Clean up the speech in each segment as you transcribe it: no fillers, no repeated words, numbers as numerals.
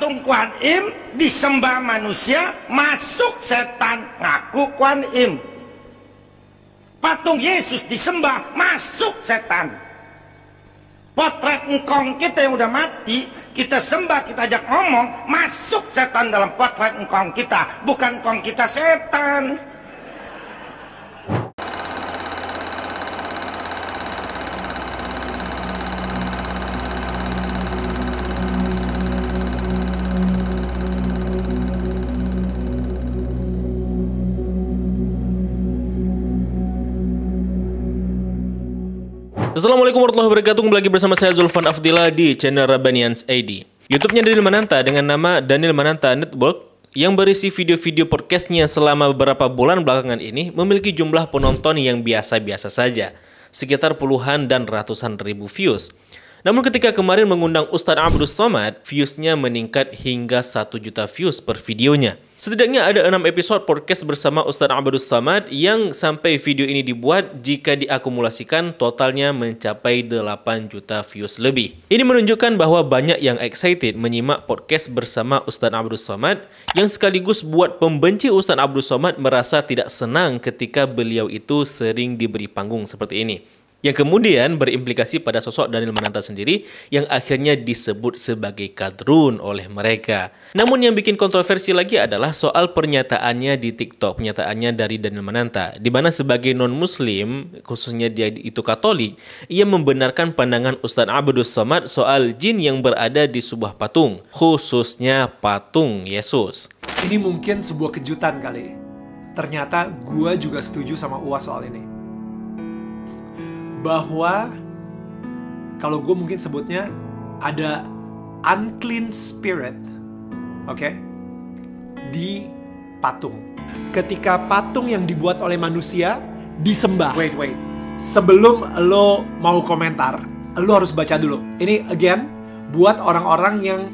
Patung Kuan Im disembah manusia, masuk setan ngaku Kuan Im. Patung Yesus disembah, masuk setan. Potret engkong kita yang udah mati, kita sembah, kita ajak ngomong, masuk setan dalam potret engkong kita. Bukan engkong kita setan. Assalamualaikum warahmatullahi wabarakatuh. Kembali lagi bersama saya Zulfan Afdillah di channel Rabbanians ID. YouTube-nya Daniel Mananta dengan nama Daniel Mananta Network yang berisi video-video podcastnya selama beberapa bulan belakangan ini memiliki jumlah penonton yang biasa-biasa saja, sekitar puluhan dan ratusan ribu views. Namun ketika kemarin mengundang Ustadz Abdus Somad, viewsnya meningkat hingga 1 juta views per videonya. Setidaknya ada 6 episode podcast bersama Ustadz Abdus Somad yang sampai video ini dibuat, jika diakumulasikan totalnya mencapai 8 juta views lebih. Ini menunjukkan bahwa banyak yang excited menyimak podcast bersama Ustadz Abdus Somad, yang sekaligus buat pembenci Ustadz Abdus Somad merasa tidak senang ketika beliau itu sering diberi panggung seperti ini, yang kemudian berimplikasi pada sosok Daniel Mananta sendiri yang akhirnya disebut sebagai kadrun oleh mereka. Namun yang bikin kontroversi lagi adalah soal pernyataannya di TikTok, pernyataannya dari Daniel Mananta, di mana sebagai non-muslim, khususnya dia itu Katolik, ia membenarkan pandangan Ustadz Abdus Somad soal jin yang berada di sebuah patung, khususnya patung Yesus. Ini mungkin sebuah kejutan kali. Ternyata gua juga setuju sama Uwas soal ini. Bahwa kalau gue mungkin sebutnya ada unclean spirit, oke, di patung. Ketika patung yang dibuat oleh manusia disembah. Wait. Sebelum lo mau komentar, lo harus baca dulu. Ini again buat orang-orang yang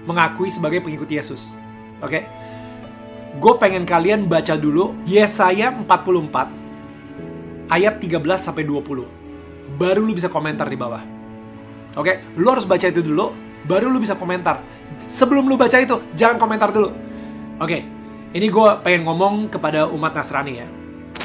mengakui sebagai pengikut Yesus, oke? Gue pengen kalian baca dulu Yesaya 44 ayat 13 sampai 20. Baru lu bisa komentar di bawah. Oke, lu harus baca itu dulu, baru lu bisa komentar. Sebelum lu baca itu, jangan komentar dulu. Oke, ini gue pengen ngomong kepada umat Nasrani ya.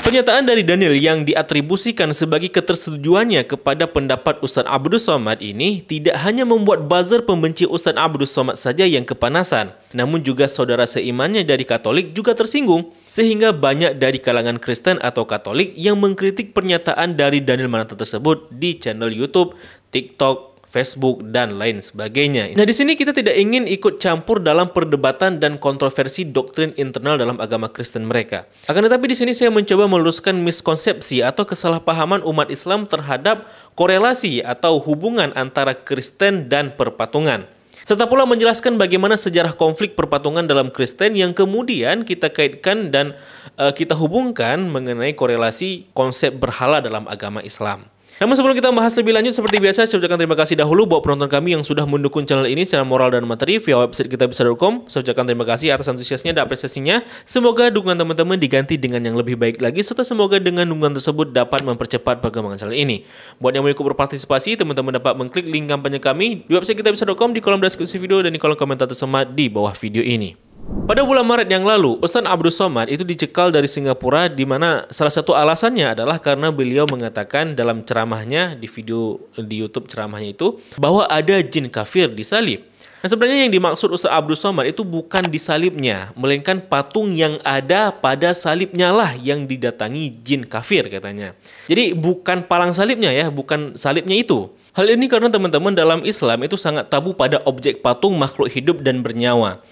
Pernyataan dari Daniel yang diatribusikan sebagai ketersetujuannya kepada pendapat Ustadz Abdus Somad ini tidak hanya membuat buzzer pembenci Ustadz Abdus Somad saja yang kepanasan, namun juga saudara seimannya dari Katolik juga tersinggung, sehingga banyak dari kalangan Kristen atau Katolik yang mengkritik pernyataan dari Daniel Mananta tersebut di channel YouTube, TikTok, Facebook, dan lain sebagainya. Nah, di sini kita tidak ingin ikut campur dalam perdebatan dan kontroversi doktrin internal dalam agama Kristen mereka. Akan tetapi di sini saya mencoba meluruskan miskonsepsi atau kesalahpahaman umat Islam terhadap korelasi atau hubungan antara Kristen dan perpatungan. Serta pula menjelaskan bagaimana sejarah konflik perpatungan dalam Kristen yang kemudian kita kaitkan dan kita hubungkan mengenai korelasi konsep berhala dalam agama Islam. Namun sebelum kita bahas lebih lanjut, seperti biasa saya ucapkan terima kasih dahulu buat penonton kami yang sudah mendukung channel ini secara moral dan materi via website kitabisa.com. Saya ucapkan terima kasih atas antusiasnya dan apresiasinya. Semoga dukungan teman-teman diganti dengan yang lebih baik lagi, serta semoga dengan dukungan tersebut dapat mempercepat perkembangan channel ini. Buat yang mau ikut berpartisipasi, teman-teman dapat mengklik link kampanye kami di website kitabisa.com di kolom deskripsi video dan di kolom komentar tersemat di bawah video ini. Pada bulan Maret yang lalu, Ustadz Abdus Somad itu dicekal dari Singapura, di mana salah satu alasannya adalah karena beliau mengatakan dalam ceramahnya di video di YouTube ceramahnya itu bahwa ada jin kafir disalib. Nah, sebenarnya yang dimaksud Ustadz Abdus Somad itu bukan disalibnya, melainkan patung yang ada pada salibnya lah yang didatangi jin kafir katanya. Jadi bukan palang salibnya ya, bukan salibnya itu. Hal ini karena teman-teman dalam Islam itu sangat tabu pada objek patung makhluk hidup dan bernyawa.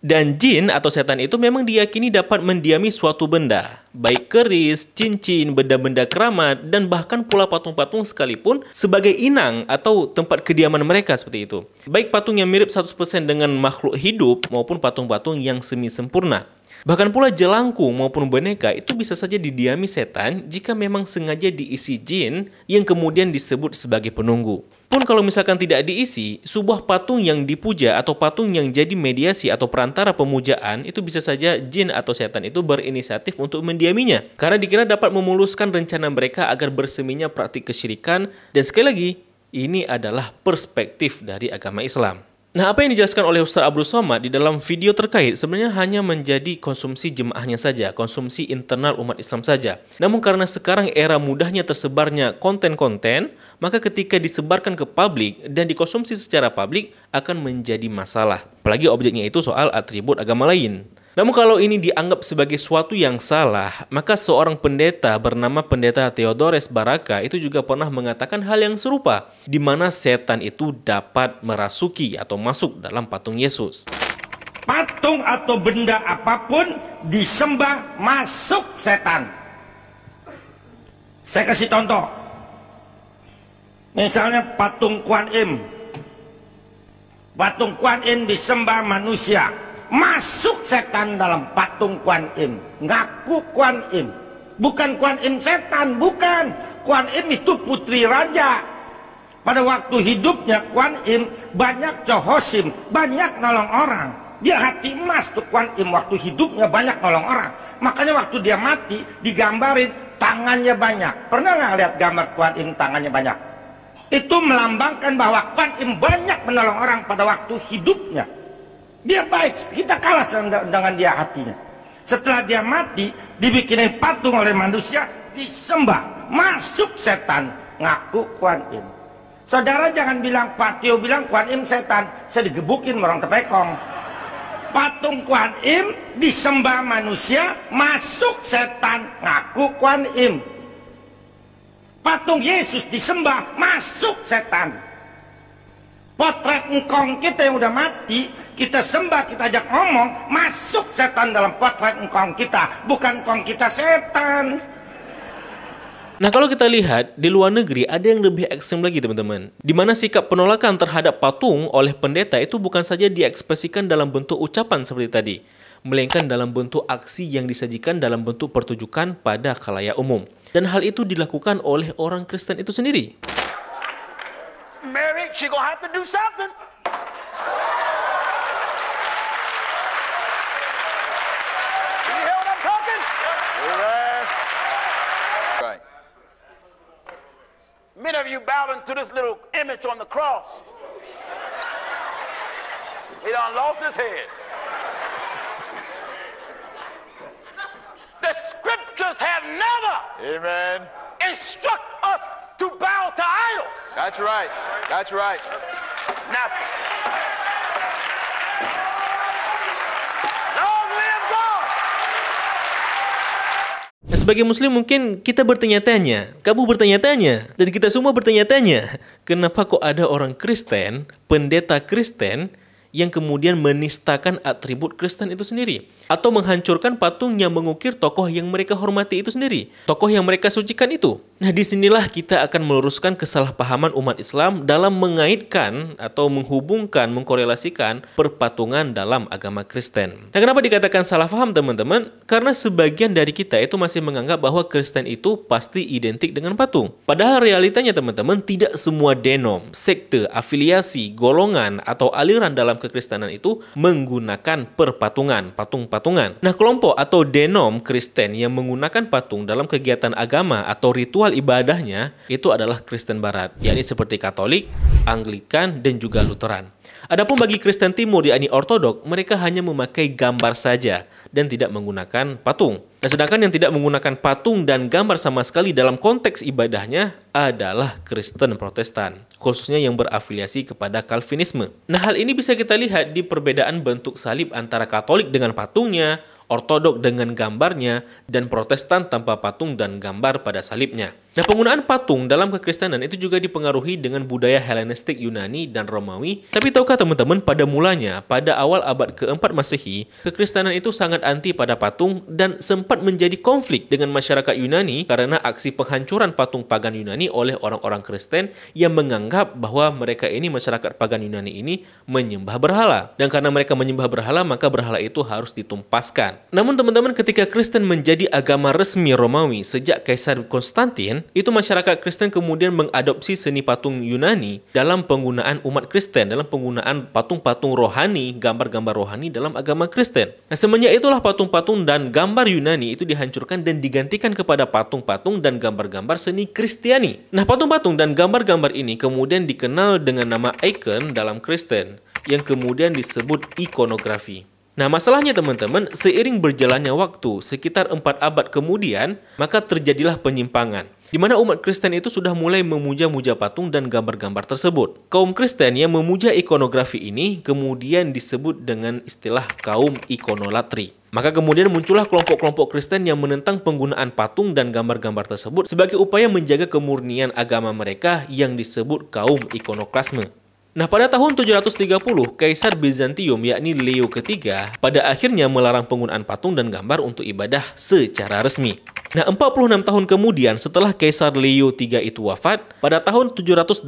Dan jin atau setan itu memang diyakini dapat mendiami suatu benda, baik keris, cincin, benda-benda keramat, dan bahkan pula patung-patung sekalipun sebagai inang atau tempat kediaman mereka seperti itu. Baik patung yang mirip 100% dengan makhluk hidup maupun patung-patung yang semi sempurna. Bahkan pula jelangkung maupun boneka itu bisa saja didiami setan jika memang sengaja diisi jin yang kemudian disebut sebagai penunggu. Pun kalau misalkan tidak diisi, sebuah patung yang dipuja atau patung yang jadi mediasi atau perantara pemujaan itu bisa saja jin atau setan itu berinisiatif untuk mendiaminya. Karena dikira dapat memuluskan rencana mereka agar berseminya praktik kesyirikan. Dan sekali lagi, ini adalah perspektif dari agama Islam. Nah, apa yang dijelaskan oleh Ustaz Abdul Somad di dalam video terkait sebenarnya hanya menjadi konsumsi jemaahnya saja, konsumsi internal umat Islam saja. Namun karena sekarang era mudahnya tersebarnya konten-konten, maka ketika disebarkan ke publik dan dikonsumsi secara publik akan menjadi masalah. Apalagi objeknya itu soal atribut agama lain. Namun kalau ini dianggap sebagai suatu yang salah, maka seorang pendeta bernama Pendeta Theodores Baraka itu juga pernah mengatakan hal yang serupa, di mana setan itu dapat merasuki atau masuk dalam patung Yesus. Patung atau benda apapun disembah, masuk setan. Saya kasih contoh. Misalnya patung Kuan Im. Patung Kuan Im disembah manusia. Masuk setan dalam patung Kuan Im. Ngaku Kuan Im. Bukan Kuan Im setan, bukan. Kuan Im itu putri raja. Pada waktu hidupnya Kuan Im banyak cohosim, banyak nolong orang. Dia hati emas tuh Kuan Im, waktu hidupnya banyak nolong orang. Makanya waktu dia mati digambarin tangannya banyak. Pernah nggak lihat gambar Kuan Im tangannya banyak? Itu melambangkan bahwa Kuan Im banyak menolong orang pada waktu hidupnya. Dia baik, kita kalah dengan dia hatinya. Setelah dia mati, dibikinin patung oleh manusia, disembah, masuk setan, ngaku Kuan Im. Saudara jangan bilang, Pak Tio bilang Kuan Im setan, saya digebukin orang tepekong. Patung Kuan Im disembah manusia, masuk setan, ngaku Kuan Im. Patung Yesus disembah, masuk setan. Potret engkong kita yang udah mati, kita sembah, kita ajak ngomong, masuk setan dalam potret engkong kita, bukan engkong kita setan. Nah, kalau kita lihat di luar negeri ada yang lebih ekstrem lagi teman-teman, di mana sikap penolakan terhadap patung oleh pendeta itu bukan saja diekspresikan dalam bentuk ucapan seperti tadi, melainkan dalam bentuk aksi yang disajikan dalam bentuk pertunjukan pada khalayak umum. Dan hal itu dilakukan oleh orang Kristen itu sendiri. Mary, she gonna have to do something. You hear what I'm talking? Right. Many of you bowing to this little image on the cross. He done lost his head. The scriptures have never, amen, instruct us to bow to idols. That's right. That's right. Now, long live God. Nah, sebagai muslim mungkin kita bertanya-tanya, kamu bertanya-tanya, dan kita semua bertanya-tanya, kenapa kok ada orang Kristen, pendeta Kristen, yang kemudian menistakan atribut Kristen itu sendiri, atau menghancurkan patung yang mengukir tokoh yang mereka hormati itu sendiri, tokoh yang mereka sucikan itu. Nah, disinilah kita akan meluruskan kesalahpahaman umat Islam dalam mengaitkan atau menghubungkan, mengkorelasikan perpatungan dalam agama Kristen. Nah, kenapa dikatakan salah paham teman-teman? Karena sebagian dari kita itu masih menganggap bahwa Kristen itu pasti identik dengan patung. Padahal realitanya teman-teman, tidak semua denom, sekte, afiliasi, golongan, atau aliran dalam kekristenan itu menggunakan perpatungan, patung-patungan. Nah, kelompok atau denom Kristen yang menggunakan patung dalam kegiatan agama atau ritual ibadahnya itu adalah Kristen Barat, yakni seperti Katolik, Anglikan, dan juga Lutheran. Adapun bagi Kristen Timur, yakni Ortodok, mereka hanya memakai gambar saja dan tidak menggunakan patung. Nah, sedangkan yang tidak menggunakan patung dan gambar sama sekali dalam konteks ibadahnya adalah Kristen Protestan, khususnya yang berafiliasi kepada Calvinisme. Nah, hal ini bisa kita lihat di perbedaan bentuk salib antara Katolik dengan patungnya, Ortodok dengan gambarnya, dan Protestan tanpa patung dan gambar pada salibnya. Nah, penggunaan patung dalam kekristenan itu juga dipengaruhi dengan budaya Helenistik Yunani dan Romawi. Tapi tahukah teman-teman, pada mulanya, pada awal abad ke-4 Masehi, kekristenan itu sangat anti pada patung dan sempat menjadi konflik dengan masyarakat Yunani karena aksi penghancuran patung pagan Yunani oleh orang-orang Kristen yang menganggap bahwa mereka ini, masyarakat pagan Yunani ini, menyembah berhala. Dan karena mereka menyembah berhala, maka berhala itu harus ditumpaskan. Namun teman-teman, ketika Kristen menjadi agama resmi Romawi sejak Kaisar Konstantin, itu masyarakat Kristen kemudian mengadopsi seni patung Yunani dalam penggunaan umat Kristen, dalam penggunaan patung-patung rohani, gambar-gambar rohani dalam agama Kristen. Nah, semenjak itulah patung-patung dan gambar Yunani itu dihancurkan dan digantikan kepada patung-patung dan gambar-gambar seni Kristiani. Nah, patung-patung dan gambar-gambar ini kemudian dikenal dengan nama icon dalam Kristen. yang kemudian disebut ikonografi. Nah, masalahnya teman-teman, seiring berjalannya waktu, sekitar 4 abad kemudian, maka terjadilah penyimpangan, di mana umat Kristen itu sudah mulai memuja-muja patung dan gambar-gambar tersebut. Kaum Kristen yang memuja ikonografi ini kemudian disebut dengan istilah kaum ikonolatri. Maka kemudian muncullah kelompok-kelompok Kristen yang menentang penggunaan patung dan gambar-gambar tersebut sebagai upaya menjaga kemurnian agama mereka yang disebut kaum ikonoklasme. Nah, pada tahun 730, Kaisar Bizantium yakni Leo ketiga pada akhirnya melarang penggunaan patung dan gambar untuk ibadah secara resmi. Nah, 46 tahun kemudian setelah Kaisar Leo III itu wafat, pada tahun 787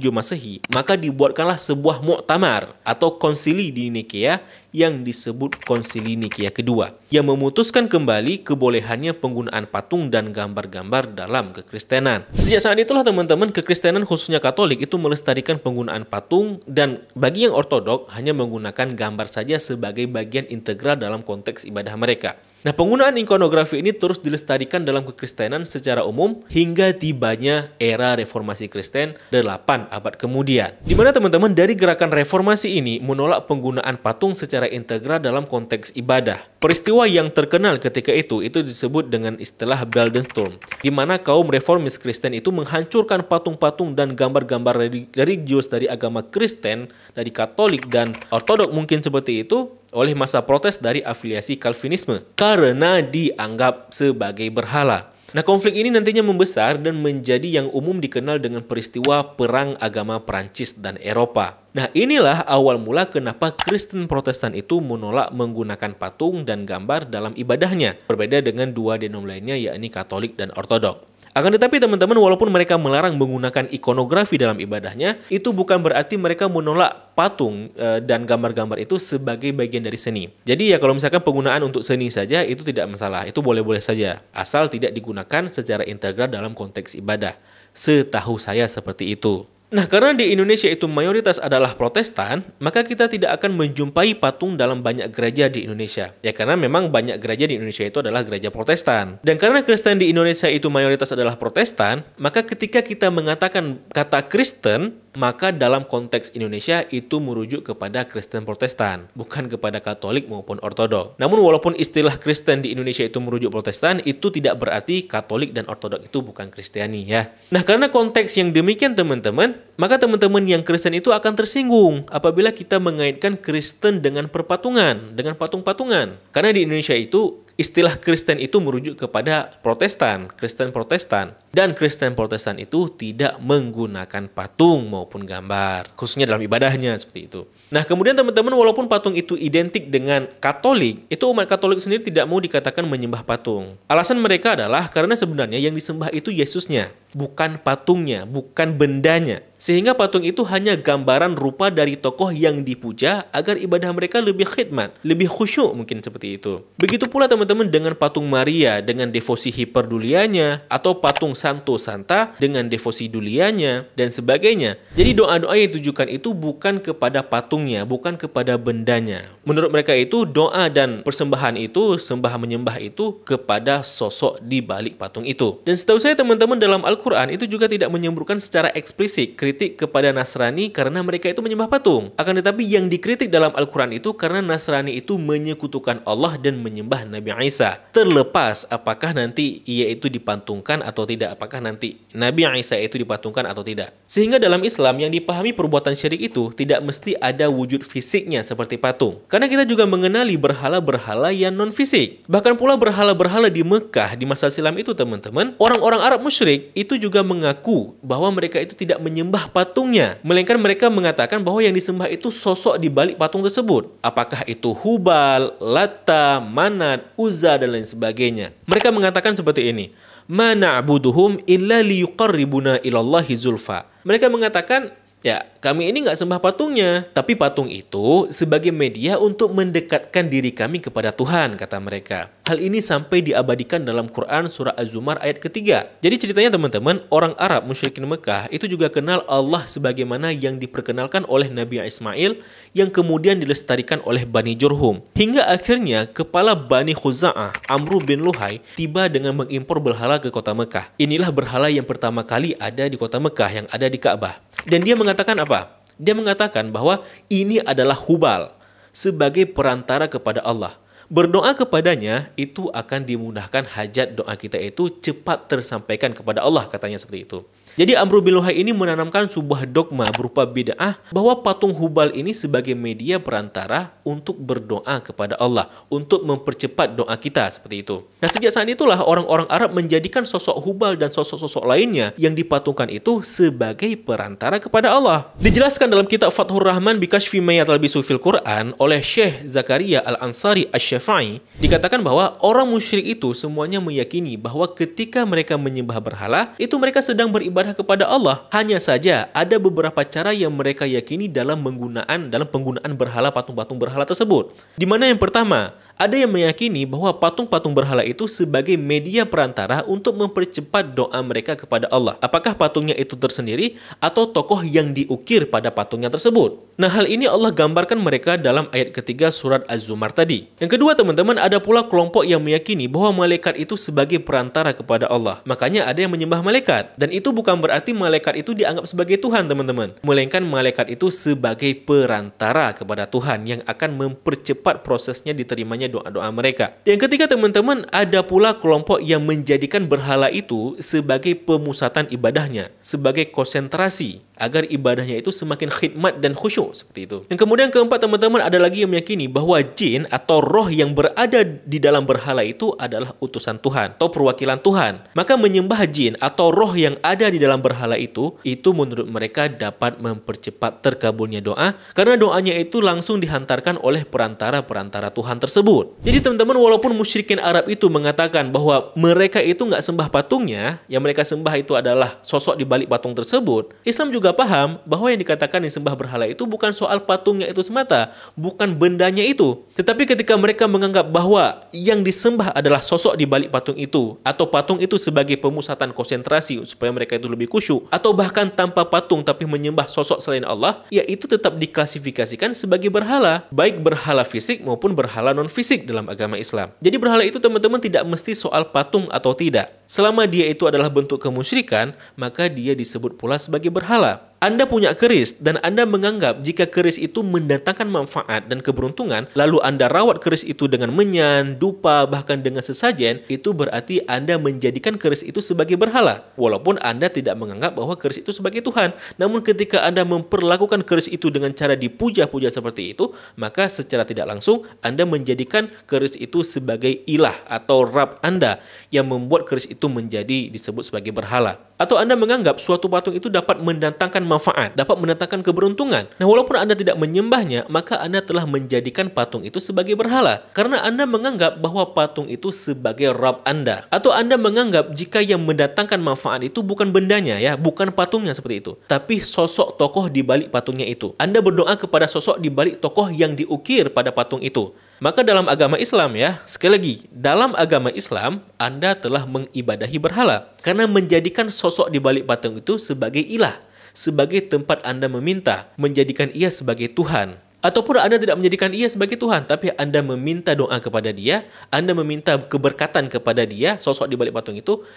Masehi, maka dibuatkanlah sebuah muktamar atau konsili di Nikea yang disebut Konsili Nikea kedua, yang memutuskan kembali kebolehannya penggunaan patung dan gambar-gambar dalam kekristenan. Sejak saat itulah teman-teman, kekristenan khususnya Katolik itu melestarikan penggunaan patung, dan bagi yang ortodok hanya menggunakan gambar saja sebagai bagian integral dalam konteks ibadah mereka. Nah, penggunaan ikonografi ini terus dilestarikan dalam kekristenan secara umum hingga tibanya era reformasi Kristen 8 abad kemudian. Di mana teman-teman dari gerakan reformasi ini menolak penggunaan patung secara integral dalam konteks ibadah. Peristiwa yang terkenal ketika itu disebut dengan istilah Beldensturm, di mana kaum reformis Kristen itu menghancurkan patung-patung dan gambar-gambar religius dari agama Kristen, dari Katolik dan Ortodok mungkin seperti itu, oleh masa protes dari afiliasi Calvinisme karena dianggap sebagai berhala. Nah, konflik ini nantinya membesar dan menjadi yang umum dikenal dengan peristiwa Perang Agama Prancis dan Eropa. Nah, inilah awal mula kenapa Kristen Protestan itu menolak menggunakan patung dan gambar dalam ibadahnya, berbeda dengan dua denom lainnya yakni Katolik dan Ortodok. Akan tetapi teman-teman, walaupun mereka melarang menggunakan ikonografi dalam ibadahnya, itu bukan berarti mereka menolak patung dan gambar-gambar itu sebagai bagian dari seni. Jadi ya kalau misalkan penggunaan untuk seni saja itu tidak masalah, itu boleh-boleh saja, asal tidak digunakan secara integral dalam konteks ibadah. Setahu saya seperti itu. Nah, karena di Indonesia itu mayoritas adalah Protestan, maka kita tidak akan menjumpai patung dalam banyak gereja di Indonesia. Ya, karena memang banyak gereja di Indonesia itu adalah gereja Protestan. Dan karena Kristen di Indonesia itu mayoritas adalah Protestan, maka ketika kita mengatakan kata Kristen, maka dalam konteks Indonesia itu merujuk kepada Kristen Protestan, bukan kepada Katolik maupun Ortodok. Namun walaupun istilah Kristen di Indonesia itu merujuk Protestan, itu tidak berarti Katolik dan Ortodok itu bukan Kristiani ya. Nah, karena konteks yang demikian teman-teman, maka teman-teman yang Kristen itu akan tersinggung apabila kita mengaitkan Kristen dengan perpatungan, dengan patung-patungan. Karena di Indonesia itu istilah Kristen itu merujuk kepada Protestan, Kristen Protestan. Dan Kristen Protestan itu tidak menggunakan patung maupun gambar, khususnya dalam ibadahnya seperti itu. Nah, kemudian teman-teman, walaupun patung itu identik dengan Katolik, itu umat Katolik sendiri tidak mau dikatakan menyembah patung. Alasan mereka adalah karena sebenarnya yang disembah itu Yesusnya, bukan patungnya, bukan bendanya. Sehingga patung itu hanya gambaran rupa dari tokoh yang dipuja agar ibadah mereka lebih khidmat, lebih khusyuk mungkin seperti itu. Begitu pula teman-teman dengan patung Maria dengan devosi hiperdulianya, atau patung Santo Santa dengan devosi dulianya, dan sebagainya. Jadi doa-doa yang ditujukan itu bukan kepada patungnya, bukan kepada bendanya. Menurut mereka itu doa dan persembahan itu, sembah menyembah itu kepada sosok di balik patung itu. Dan setahu saya teman-teman, dalam Al-Quran itu juga tidak menyebutkan secara eksplisit kritik kepada Nasrani karena mereka itu menyembah patung. Akan tetapi yang dikritik dalam Al-Quran itu karena Nasrani itu menyekutukan Allah dan menyembah Nabi Isa. Terlepas apakah nanti ia itu dipatungkan atau tidak, apakah nanti Nabi Isa itu dipatungkan atau tidak. Sehingga dalam Islam yang dipahami perbuatan syirik itu tidak mesti ada wujud fisiknya seperti patung. Karena kita juga mengenali berhala-berhala yang non-fisik. Bahkan pula berhala-berhala di Mekah di masa silam itu teman-teman, orang-orang Arab musyrik itu juga mengaku bahwa mereka itu tidak menyembah patungnya, melainkan mereka mengatakan bahwa yang disembah itu sosok di balik patung tersebut. Apakah itu Hubal, Latta, Manat, Uzza dan lain sebagainya. Mereka mengatakan seperti ini, "Ma na'buduhum illa liyuqarribuna ilallahi zulfa." Mereka mengatakan, ya, kami ini nggak sembah patungnya, tapi patung itu sebagai media untuk mendekatkan diri kami kepada Tuhan, kata mereka. Hal ini sampai diabadikan dalam Quran surah Az-Zumar ayat ketiga. Jadi ceritanya teman-teman, orang Arab musyrikin Mekah itu juga kenal Allah sebagaimana yang diperkenalkan oleh Nabi Ismail yang kemudian dilestarikan oleh Bani Jurhum. Hingga akhirnya kepala Bani Khuza'ah, Amru bin Luhai, tiba dengan mengimpor berhala ke kota Mekah. Inilah berhala yang pertama kali ada di kota Mekah yang ada di Ka'bah. Dan dia mengatakan apa? Dia mengatakan bahwa ini adalah Hubal sebagai perantara kepada Allah. Berdoa kepadanya itu akan dimudahkan hajat doa kita itu cepat tersampaikan kepada Allah, katanya seperti itu. Jadi Amr bin Luhai ini menanamkan sebuah dogma berupa bid'ah bahwa patung Hubal ini sebagai media perantara untuk berdoa kepada Allah, untuk mempercepat doa kita, seperti itu. Nah, sejak saat itulah orang-orang Arab menjadikan sosok Hubal dan sosok-sosok lainnya yang dipatungkan itu sebagai perantara kepada Allah. Dijelaskan dalam kitab Fathur Rahman bi Kashfi ma Yalbisu fil Quran oleh Syekh Zakaria Al-Ansari Asy-Syafi'i, dikatakan bahwa orang musyrik itu semuanya meyakini bahwa ketika mereka menyembah berhala, itu mereka sedang beribadah kepada Allah. Hanya saja ada beberapa cara yang mereka yakini dalam penggunaan berhala, patung-patung berhala tersebut. Di mana yang pertama, ada yang meyakini bahwa patung-patung berhala itu sebagai media perantara untuk mempercepat doa mereka kepada Allah. Apakah patungnya itu tersendiri atau tokoh yang diukir pada patungnya tersebut? Nah, hal ini Allah gambarkan mereka dalam ayat ketiga surat Az-Zumar tadi. Yang kedua, teman-teman, ada pula kelompok yang meyakini bahwa malaikat itu sebagai perantara kepada Allah. Makanya ada yang menyembah malaikat. Dan itu bukan berarti malaikat itu dianggap sebagai Tuhan, teman-teman. Melainkan malaikat itu sebagai perantara kepada Tuhan yang akan mempercepat prosesnya diterimanya doa-doa mereka. Yang ketiga, teman-teman, ada pula kelompok yang menjadikan berhala itu sebagai pemusatan ibadahnya, sebagai konsentrasi agar ibadahnya itu semakin khidmat dan khusyuk, seperti itu. Yang kemudian keempat, teman-teman, ada lagi yang meyakini bahwa jin atau roh yang berada di dalam berhala itu adalah utusan Tuhan atau perwakilan Tuhan. Maka menyembah jin atau roh yang ada di dalam berhala itu menurut mereka dapat mempercepat terkabulnya doa karena doanya itu langsung dihantarkan oleh perantara-perantara Tuhan tersebut. Jadi teman-teman, walaupun musyrikin Arab itu mengatakan bahwa mereka itu nggak sembah patungnya, yang mereka sembah itu adalah sosok di balik patung tersebut, Islam juga paham bahwa yang dikatakan disembah berhala itu bukan soal patungnya itu semata, bukan bendanya itu. Tetapi ketika mereka menganggap bahwa yang disembah adalah sosok di balik patung itu, atau patung itu sebagai pemusatan konsentrasi supaya mereka itu lebih khusyuk, atau bahkan tanpa patung tapi menyembah sosok selain Allah, ya itu tetap diklasifikasikan sebagai berhala, baik berhala fisik maupun berhala non-fisik dalam agama Islam. Jadi berhala itu, teman-teman, tidak mesti soal patung atau tidak. Selama dia itu adalah bentuk kemusyrikan, maka dia disebut pula sebagai berhala. Anda punya keris dan Anda menganggap jika keris itu mendatangkan manfaat dan keberuntungan, lalu Anda rawat keris itu dengan menyan, dupa, bahkan dengan sesajen, itu berarti Anda menjadikan keris itu sebagai berhala. Walaupun Anda tidak menganggap bahwa keris itu sebagai Tuhan, namun ketika Anda memperlakukan keris itu dengan cara dipuja-puja seperti itu, maka secara tidak langsung Anda menjadikan keris itu sebagai ilah atau Rab Anda yang membuat keris itu menjadi disebut sebagai berhala. Atau Anda menganggap suatu patung itu dapat mendatangkan manfaat, dapat mendatangkan keberuntungan. Nah, walaupun Anda tidak menyembahnya, maka Anda telah menjadikan patung itu sebagai berhala. Karena Anda menganggap bahwa patung itu sebagai Rabb Anda. Atau Anda menganggap jika yang mendatangkan manfaat itu bukan bendanya, ya, bukan patungnya seperti itu, tapi sosok tokoh di balik patungnya itu. Anda berdoa kepada sosok di balik tokoh yang diukir pada patung itu. Maka dalam agama Islam, ya, sekali lagi, dalam agama Islam, Anda telah mengibadahi berhala. Karena menjadikan sosok di balik patung itu sebagai ilah, sebagai tempat Anda meminta, menjadikan ia sebagai Tuhan. Ataupun Anda tidak menjadikan ia sebagai Tuhan, tapi Anda meminta doa kepada dia, Anda meminta keberkatan kepada dia, sosok di balik patung itu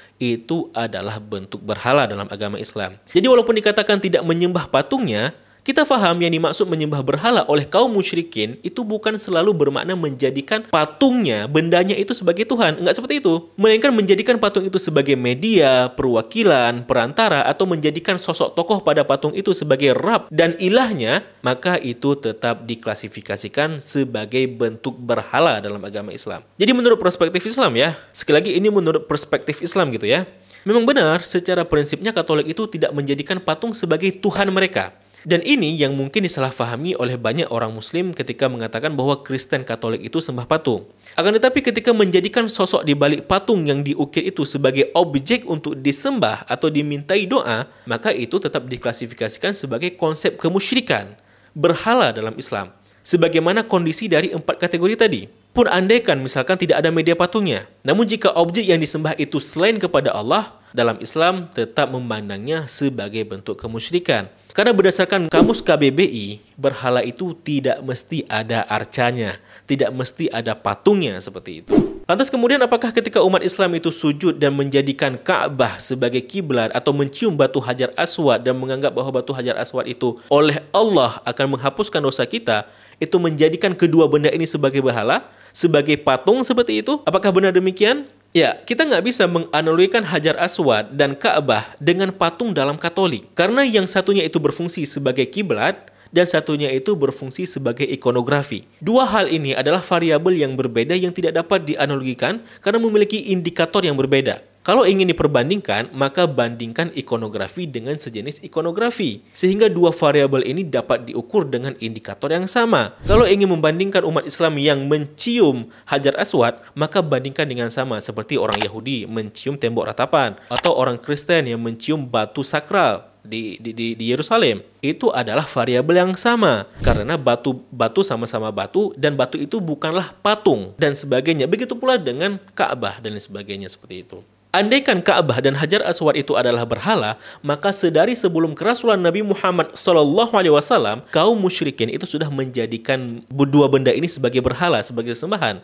adalah bentuk berhala dalam agama Islam. Jadi walaupun dikatakan tidak menyembah patungnya, kita faham yang dimaksud menyembah berhala oleh kaum musyrikin itu bukan selalu bermakna menjadikan patungnya, bendanya itu sebagai Tuhan. Enggak seperti itu. Melainkan menjadikan patung itu sebagai media, perwakilan, perantara, atau menjadikan sosok tokoh pada patung itu sebagai Rab dan ilahnya, maka itu tetap diklasifikasikan sebagai bentuk berhala dalam agama Islam. Jadi menurut perspektif Islam, ya, sekali lagi ini menurut perspektif Islam gitu ya, memang benar secara prinsipnya Katolik itu tidak menjadikan patung sebagai Tuhan mereka. Dan ini yang mungkin disalahfahami oleh banyak orang Muslim ketika mengatakan bahwa Kristen Katolik itu sembah patung. Akan tetapi ketika menjadikan sosok di balik patung yang diukir itu sebagai objek untuk disembah atau dimintai doa, maka itu tetap diklasifikasikan sebagai konsep kemusyrikan, berhala dalam Islam. Sebagaimana kondisi dari 4 kategori tadi. Pun andaikan misalkan tidak ada media patungnya, namun jika objek yang disembah itu selain kepada Allah, dalam Islam tetap memandangnya sebagai bentuk kemusyrikan. Karena berdasarkan kamus KBBI, berhala itu tidak mesti ada arcanya, tidak mesti ada patungnya seperti itu. Lantas kemudian apakah ketika umat Islam itu sujud dan menjadikan Ka'bah sebagai kiblat atau mencium batu Hajar Aswad dan menganggap bahwa batu Hajar Aswad itu oleh Allah akan menghapuskan dosa kita, itu menjadikan kedua benda ini sebagai berhala, sebagai patung seperti itu? Apakah benar demikian? Ya, kita nggak bisa menganalogikan Hajar Aswad dan Ka'bah dengan patung dalam Katolik. Karena yang satunya itu berfungsi sebagai kiblat, dan satunya itu berfungsi sebagai ikonografi. Dua hal ini adalah variabel yang berbeda yang tidak dapat dianalogikan karena memiliki indikator yang berbeda. Kalau ingin diperbandingkan, maka bandingkan ikonografi dengan sejenis ikonografi. Sehingga dua variabel ini dapat diukur dengan indikator yang sama. Kalau ingin membandingkan umat Islam yang mencium Hajar Aswad, maka bandingkan dengan sama seperti orang Yahudi mencium tembok ratapan. Atau orang Kristen yang mencium batu sakral di Yerusalem. Itu adalah variabel yang sama karena batu sama-sama batu dan batu itu bukanlah patung dan sebagainya. Begitu pula dengan Ka'bah dan lain sebagainya seperti itu. Andaikan Ka'bah dan Hajar Aswad itu adalah berhala, maka sedari sebelum kerasulan Nabi Muhammad SAW, kaum musyrikin itu sudah menjadikan dua benda ini sebagai berhala, sebagai sembahan.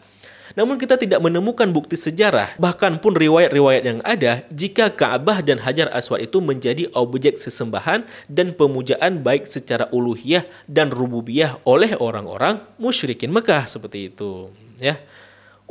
Namun kita tidak menemukan bukti sejarah, bahkan pun riwayat-riwayat yang ada, jika Ka'bah dan Hajar Aswad itu menjadi objek sesembahan dan pemujaan baik secara uluhiyah dan rububiyah oleh orang-orang musyrikin Mekah seperti itu. Ya.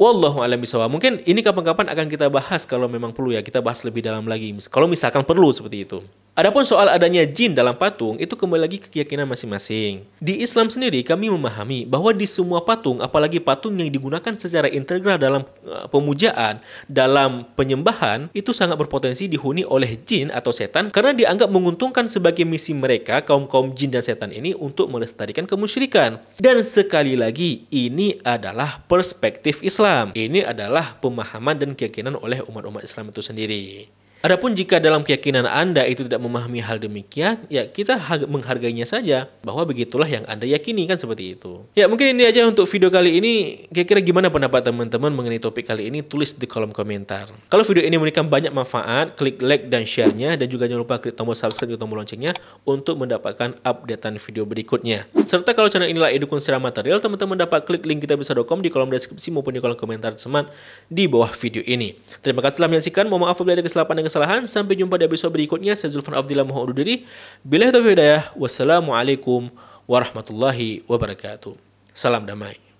Wallahu a'lam bishawab. Mungkin ini kapan-kapan akan kita bahas kalau memang perlu ya, kita bahas lebih dalam lagi. Kalau misalkan perlu seperti itu. Adapun soal adanya jin dalam patung, itu kembali lagi ke keyakinan masing-masing. Di Islam sendiri, kami memahami bahwa di semua patung, apalagi patung yang digunakan secara integral dalam pemujaan, dalam penyembahan, itu sangat berpotensi dihuni oleh jin atau setan, karena dianggap menguntungkan sebagai misi mereka, kaum-kaum jin dan setan ini, untuk melestarikan kemusyrikan. Dan sekali lagi, ini adalah perspektif Islam. Ini adalah pemahaman dan keyakinan oleh umat-umat Islam itu sendiri. Adapun jika dalam keyakinan Anda itu tidak memahami hal demikian, ya kita menghargainya saja bahwa begitulah yang Anda yakini, kan seperti itu. Ya mungkin ini aja untuk video kali ini. Kira-kira gimana pendapat teman-teman mengenai topik kali ini? Tulis di kolom komentar. Kalau video ini memberikan banyak manfaat, klik like dan share-nya, dan juga jangan lupa klik tombol subscribe dan tombol loncengnya untuk mendapatkan updatean video berikutnya. Serta kalau channel inilah didukung secara material, teman-teman dapat klik link kitabisa.com di kolom deskripsi maupun di kolom komentar teman di bawah video ini. Terima kasih telah menyaksikan. Mohon maaf apabila ada kesalahan dan kesalahan. Sampai jumpa di episode berikutnya. Saya Zulfan Abdillah mohon undur diri. Billahi taufiq wal hidayah. Wassalamualaikum warahmatullahi wabarakatuh. Salam damai.